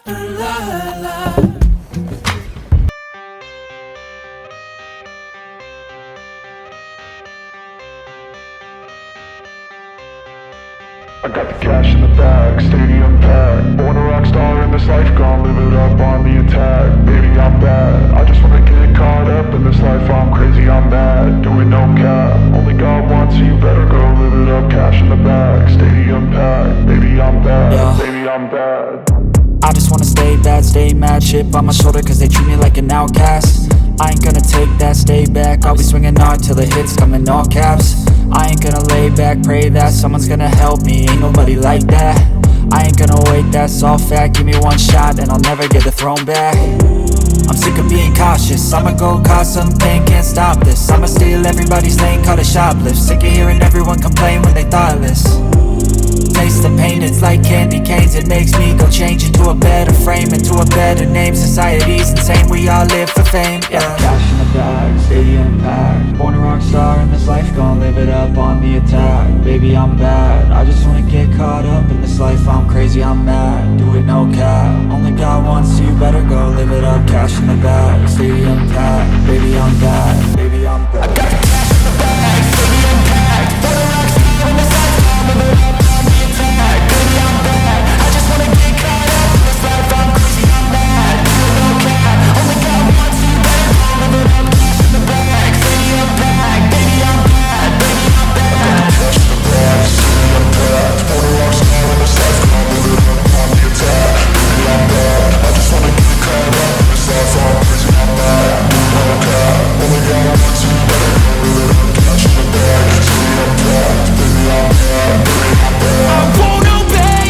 I got the cash in the bag, stadium packed. Born a rock star in this life, gon' live it up on the attack. Baby, I'm bad, I just wanna get caught up in this life. I'm crazy, I'm mad, doing no cap. Only God wants you, better go live it up. Cash in the bag, stadium packed. Baby, I'm bad, yeah. Baby, I'm bad. I just wanna stay bad, stay mad. Chip on my shoulder cause they treat me like an outcast. I ain't gonna take that, stay back. I'll be swinging hard till the hits come in all caps. I ain't gonna lay back, pray that someone's gonna help me. Ain't nobody like that. I ain't gonna wait, that's all fact. Give me one shot and I'll never get the throne back. I'm sick of being cautious, I'ma go cause some pain, can't stop this. I'ma steal everybody's lane, call it shoplift. Sick of hearing everyone complain when they thoughtless. Taste the pain, it's like candy canes. It makes me go change into a better frame, into a better name. Society's insane, we all live for fame, yeah. Cash in the bag, stadium packed. Born a rock star in this life, gon' live it up on the attack. Baby, I'm bad, I just wanna get caught up in this life. I'm crazy, I'm mad, do it no cap. Only God wants you, better go live it up. Cash in the bag, stadium packed. Baby, I'm bad, baby, I'm bad. I got the cash in the bag, stadium packed. Born a rock star in this life, gon' live it up on the attack. Baby, I'm bad, I just wanna get caught up in this life. I'm crazy, I'm mad, do it no cap. Only God wants you, better go live it up. Cash in the bag, stadium packed. Baby, I'm bad, baby, I'm bad. Cash in the bag, stadium packed. Born a rock star in this life, gon' live it up on the attack. Baby, I'm bad, I just wanna get caught up in this life. I'm crazy, I'm mad, do it no cap. Only God wants you, better go live it up. Cash in the bag, stadium packed. Baby, I'm bad, baby, I'm bad. I won't obey.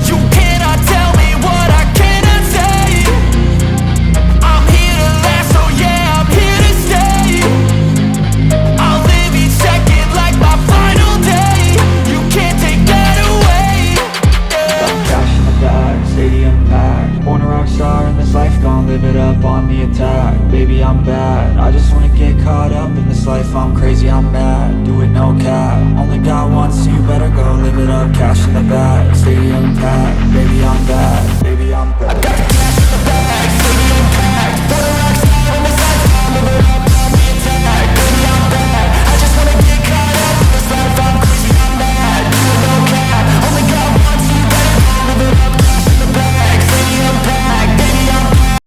You cannot tell me what I cannot say. I'm here to last, so yeah, I'm here to stay. I'll live each second like my final day. You can't take that away, yeah. Cash in the bag, stadium packed. Born a rock star in this life, gon' live it up on the attack. Baby, I'm bad, I just wanna get caught up in this life. I'm crazy, I'm mad, do it no cap. Only God wants you, better go live it up. Cash in the bag, stadium packed. Baby, I'm bad, baby, I'm bad.